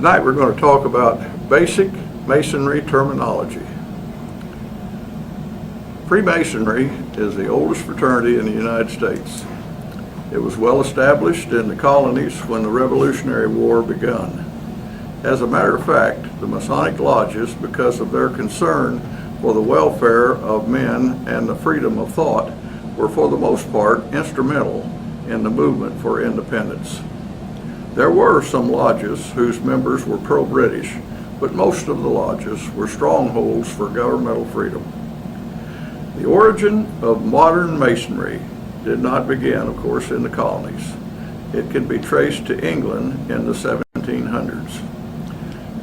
Tonight we're going to talk about basic Masonry terminology. Freemasonry is the oldest fraternity in the United States. It was well established in the colonies when the Revolutionary War began. As a matter of fact, the Masonic lodges, because of their concern for the welfare of men and the freedom of thought, were for the most part instrumental in the movement for independence. There were some lodges whose members were pro-British, but most of the lodges were strongholds for governmental freedom. The origin of modern Masonry did not begin, of course, in the colonies. It can be traced to England in the 1700s.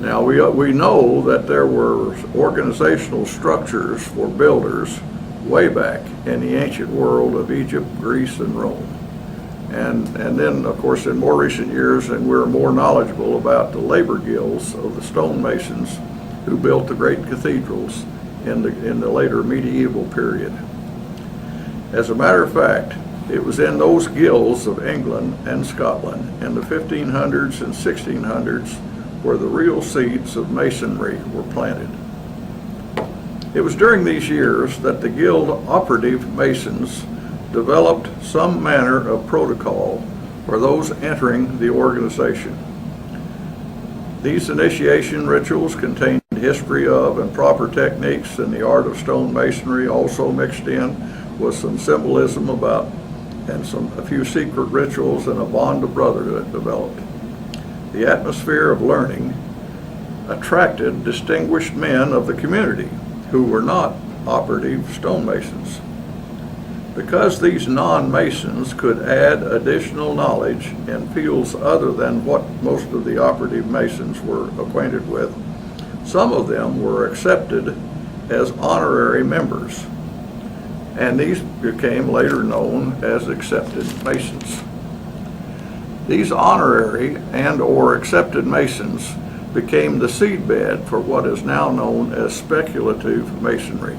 Now, we know that there were organizational structures for builders way back in the ancient world of Egypt, Greece, and Rome. And then, of course, in more recent years, and we're more knowledgeable about the labor guilds of the stonemasons who built the great cathedrals in the later medieval period. As a matter of fact, it was in those guilds of England and Scotland in the 1500s and 1600s where the real seeds of Masonry were planted. It was during these years that the guild operative Masons developed some manner of protocol for those entering the organization. These initiation rituals contained history of and proper techniques in the art of stonemasonry, also mixed in with some symbolism about and a few secret rituals, and a bond of brotherhood developed. The atmosphere of learning attracted distinguished men of the community who were not operative stonemasons. Because these non-Masons could add additional knowledge in fields other than what most of the operative Masons were acquainted with, some of them were accepted as honorary members, and these became later known as accepted Masons. These honorary and/or accepted Masons became the seedbed for what is now known as speculative Masonry.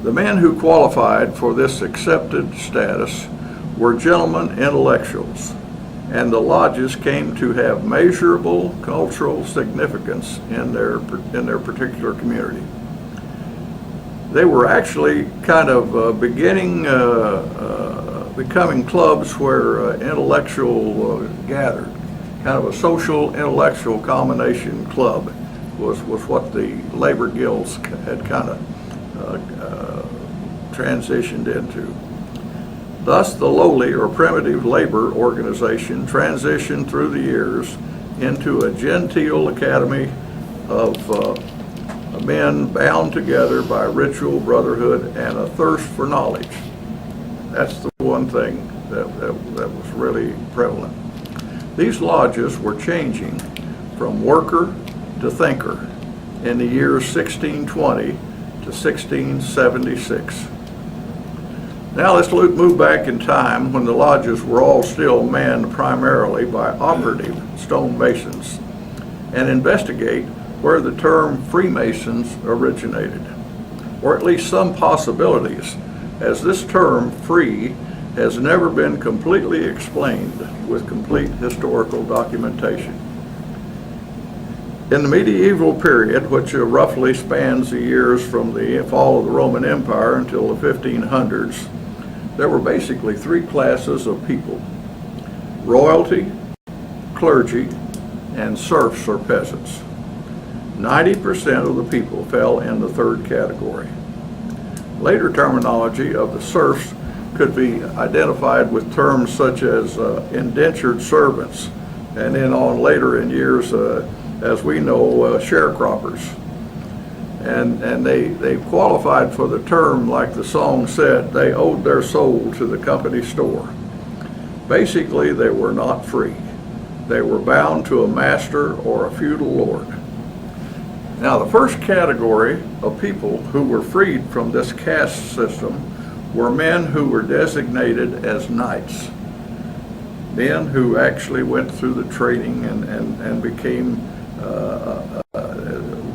The men who qualified for this accepted status were gentlemen intellectuals, and the lodges came to have measurable cultural significance in their particular community. They were actually kind of becoming clubs where intellectual gathered. Kind of a social intellectual combination club was what the labor guilds had kind of transitioned into. Thus, the lowly or primitive labor organization transitioned through the years into a genteel academy of men bound together by ritual, brotherhood, and a thirst for knowledge. That's the one thing that was really prevalent. These lodges were changing from worker to thinker in the years 1620 to 1676. Now let's move back in time when the lodges were all still manned primarily by operative stonemasons and investigate where the term Freemasons originated, or at least some possibilities, as this term free has never been completely explained with complete historical documentation. In the medieval period, which roughly spans the years from the fall of the Roman Empire until the 1500s, there were basically three classes of people: royalty, clergy, and serfs or peasants. 90% of the people fell in the third category. Later terminology of the serfs could be identified with terms such as indentured servants, and then on later in years, as we know, sharecroppers. And they qualified for the term, like the song said, they owed their soul to the company store. Basically, they were not free. They were bound to a master or a feudal lord. Now, the first category of people who were freed from this caste system were men who were designated as knights, men who actually went through the training and became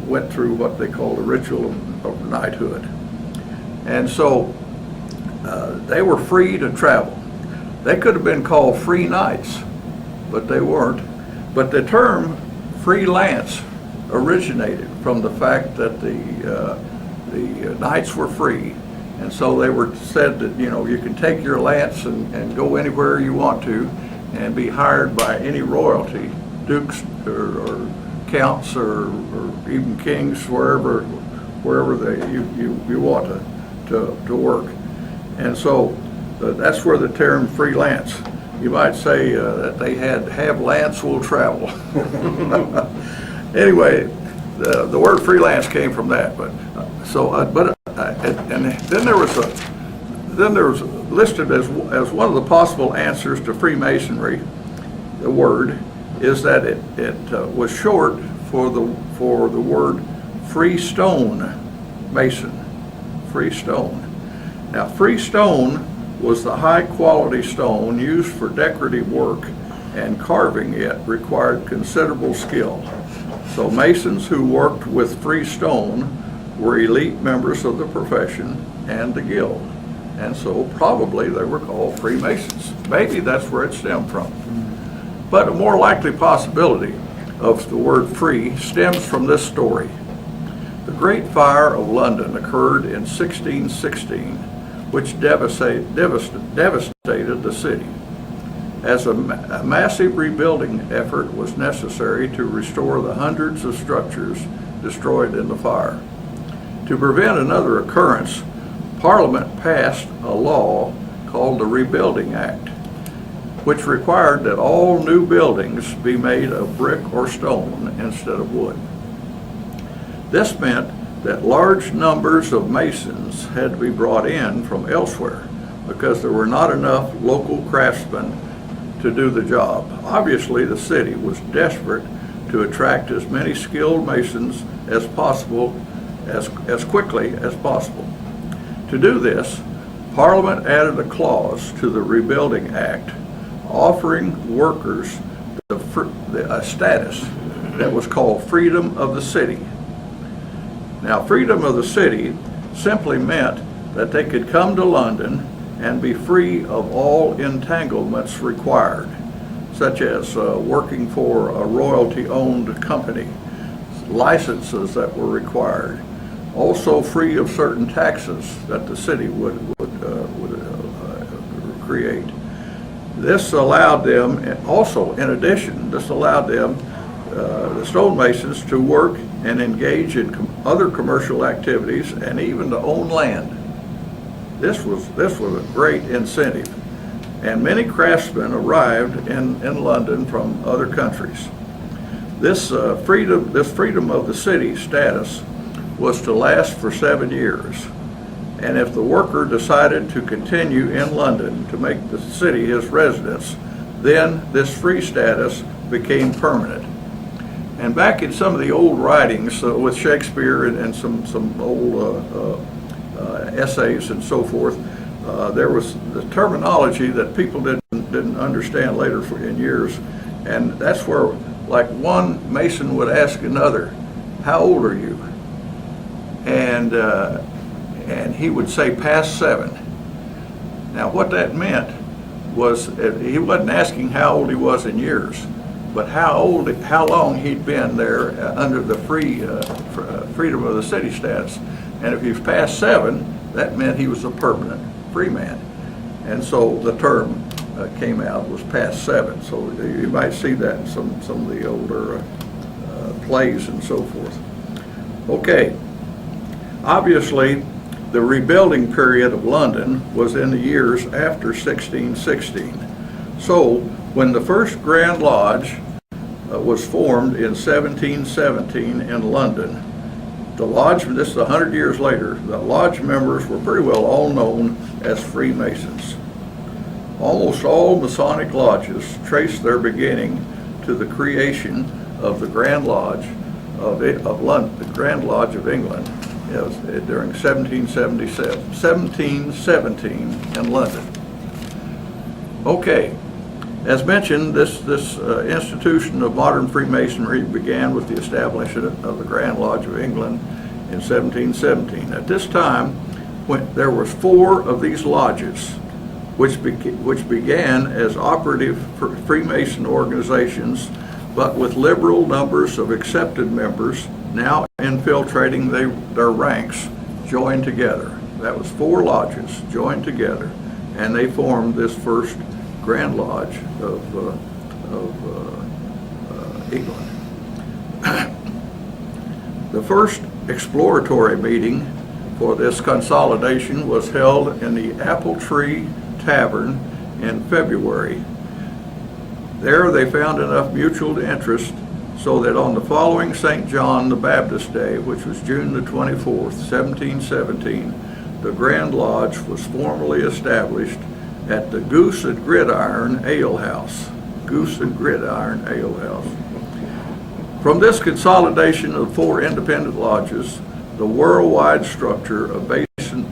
went through what they call the ritual of knighthood. And so they were free to travel. They could have been called free knights, but they weren't. But the term freelance originated from the fact that the knights were free, and so they were said that, you know, you can take your lance and go anywhere you want to and be hired by any royalty, dukes or counts or even kings, wherever you want to work. And so that's where the term freelance, you might say that they had have lance will travel. Anyway, the word freelance came from that. But and then there was listed as one of the possible answers to Freemasonry. The word is that it was short for the word freestone mason. Freestone. Now, freestone was the high quality stone used for decorative work, and carving it required considerable skill. So Masons who worked with freestone were elite members of the profession and the guild, and so probably they were called Freemasons. Maybe that's where it stemmed from. But a more likely possibility of the word free stems from this story. The Great Fire of London occurred in 1616, which devastated the city. As a massive rebuilding effort was necessary to restore the hundreds of structures destroyed in the fire. To prevent another occurrence, Parliament passed a law called the Rebuilding Act, which required that all new buildings be made of brick or stone instead of wood. This meant that large numbers of masons had to be brought in from elsewhere because there were not enough local craftsmen to do the job. Obviously, the city was desperate to attract as many skilled masons as possible, as quickly as possible. To do this, Parliament added a clause to the Rebuilding Act offering workers a status that was called freedom of the city. Now, freedom of the city simply meant that they could come to London and be free of all entanglements required, such as working for a royalty-owned company, licenses that were required, also free of certain taxes that the city would create. This allowed them, also in addition, this allowed them, the stonemasons, to work and engage in other commercial activities and even to own land. This was a great incentive, and many craftsmen arrived in London from other countries. This freedom of the city status was to last for 7 years, and if the worker decided to continue in London to make the city his residence, then this free status became permanent. And back in some of the old writings with Shakespeare and some old essays and so forth, there was the terminology that people didn't understand later in years, and that's where, like, one mason would ask another, "How old are you?" And he would say, "Past 7." Now, what that meant was he wasn't asking how old he was in years, but how long he'd been there under the freedom of the city status. And if he was past 7, that meant he was a permanent free man. And so the term came out, was past 7. So you might see that in some of the older plays and so forth. Okay, obviously the rebuilding period of London was in the years after 1616. So when the first Grand Lodge was formed in 1717 in London, the lodge, this is 100 years later, the lodge members were pretty well all known as Freemasons. Almost all Masonic lodges trace their beginning to the creation of the Grand Lodge of London, the Grand Lodge of England, during 1717 in London. Okay. As mentioned, this institution of modern Freemasonry began with the establishment of the Grand Lodge of England in 1717. At this time, when there was 4 of these lodges, which began as operative Freemason organizations but with liberal numbers of accepted members now infiltrating their ranks, joined together. That was 4 lodges joined together, and they formed this first Grand Lodge of England. The first exploratory meeting for this consolidation was held in the Apple Tree Tavern in February. There they found enough mutual interest so that on the following St. John the Baptist Day, which was June the 24th, 1717, the Grand Lodge was formally established at the Goose and Gridiron Ale House. Goose and Gridiron Ale House. From this consolidation of 4 independent lodges, the worldwide structure of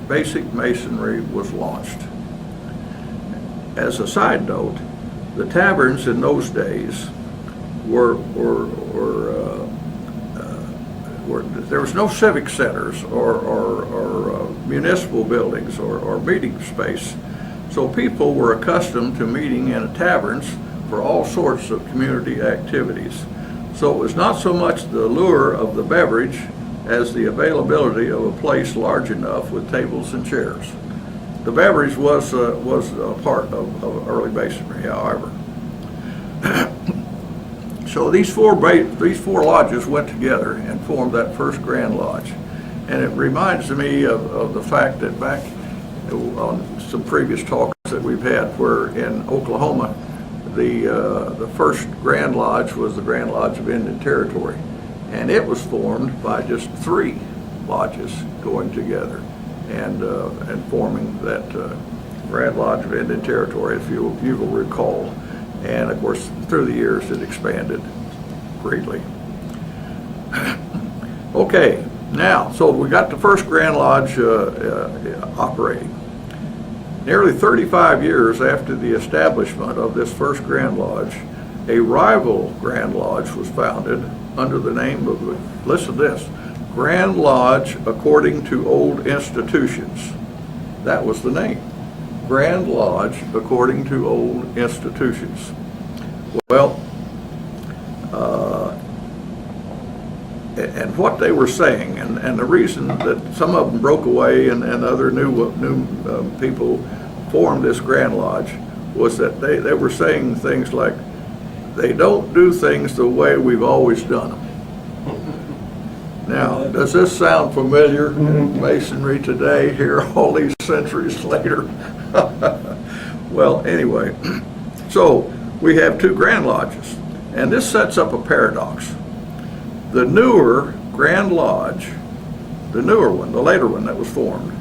basic masonry was launched. As a side note, the taverns in those days there was no civic centers or municipal buildings or meeting space, so people were accustomed to meeting in taverns for all sorts of community activities. So it was not so much the lure of the beverage as the availability of a place large enough with tables and chairs. The beverage was a part of early masonry, however. So these four lodges went together and formed that first Grand Lodge. And it reminds me of the fact that back on some previous talks that we've had, where in Oklahoma, the first Grand Lodge was the Grand Lodge of Indian Territory. And it was formed by just 3 lodges going together and forming that Grand Lodge of Indian Territory, if you will recall. And of course, through the years, it expanded greatly. Okay, now, so we got the first Grand Lodge operating. Nearly 35 years after the establishment of this first Grand Lodge, a rival Grand Lodge was founded under the name of, listen to this, Grand Lodge According to Old Institutions. That was the name. Grand Lodge According to Old Institutions. Well, and what they were saying, and the reason that some of them broke away and other new people formed this Grand Lodge was that they were saying things like, they don't do things the way we've always done them. Now, does this sound familiar in Masonry today, here all these centuries later? Well, anyway, so we have 2 Grand Lodges, and this sets up a paradox. The newer Grand Lodge, the newer one, the later one that was formed,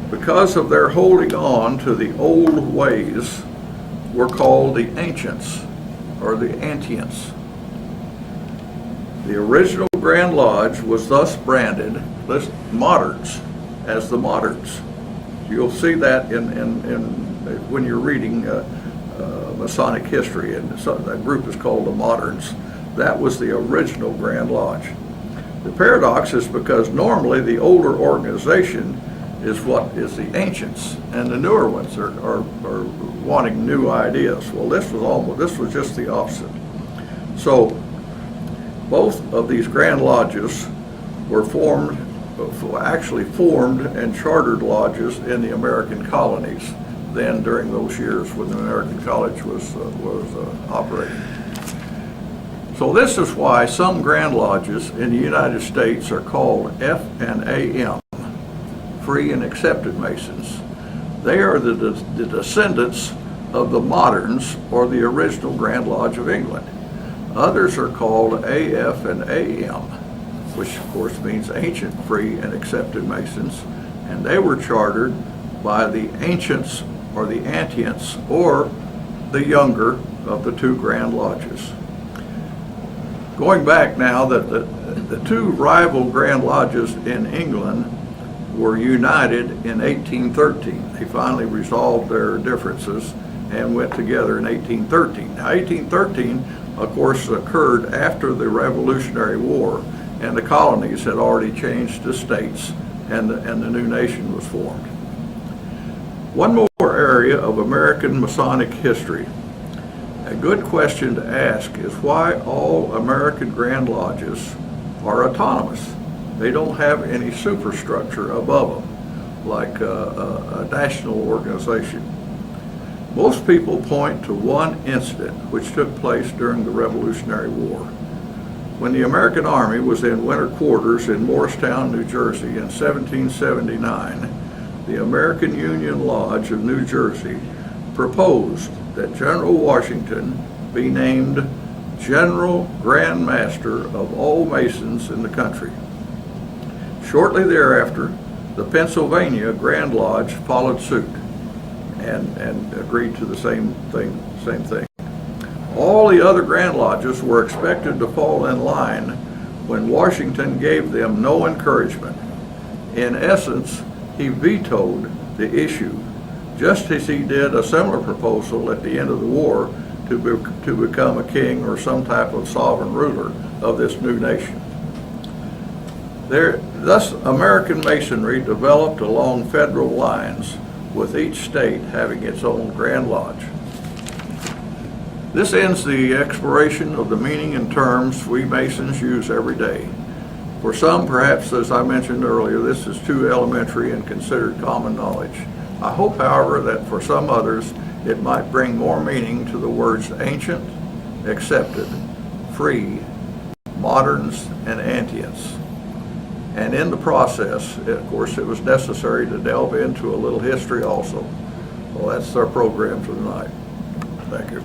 because of their holding on to the old ways, were called the Ancients or the Antients. The original Grand Lodge was thus branded moderns, as the moderns. You'll see that when you're reading Masonic history, and so that group is called the Moderns. That was the original Grand Lodge. The paradox is because normally the older organization is what is the Ancients, and the newer ones are wanting new ideas. Well, this was just the opposite. So both of these Grand Lodges were actually formed and chartered lodges in the American colonies then, during those years when the American College was operating. So this is why some Grand Lodges in the United States are called F&AM, Free and Accepted Masons. They are the descendants of the Moderns, or the original Grand Lodge of England. Others are called AF and AM, which of course means Ancient Free and Accepted Masons, and they were chartered by the Ancients or the Antients, or the younger of the 2 Grand Lodges. Going back now, that the 2 rival Grand Lodges in England were united in 1813. They finally resolved their differences and went together in 1813. Now, 1813, of course, occurred after the Revolutionary War, and the colonies had already changed to states, and the new nation was formed. One more area of American Masonic history. good question to ask is why all American Grand Lodges are autonomous. They don't have any superstructure above them, like a national organization. Most people point to one incident which took place during the Revolutionary War. When the American Army was in winter quarters in Morristown, New Jersey in 1779, the American Union Lodge of New Jersey proposed that General Washington be named General Grand Master of all Masons in the country. Shortly thereafter, the Pennsylvania Grand Lodge followed suit and agreed to the same thing. All the other Grand Lodges were expected to fall in line when Washington gave them no encouragement. In essence, he vetoed the issue, just as he did a similar proposal at the end of the war to become a king or some type of sovereign ruler of this new nation. Thus, American Masonry developed along federal lines, with each state having its own Grand Lodge. This ends the exploration of the meaning and terms we Masons use every day. For some, perhaps, as I mentioned earlier, this is too elementary and considered common knowledge. I hope, however, that for some others, it might bring more meaning to the words ancient, accepted, free, moderns, and antients. And in the process, of course, it was necessary to delve into a little history also. Well, that's our program for tonight. Thank you.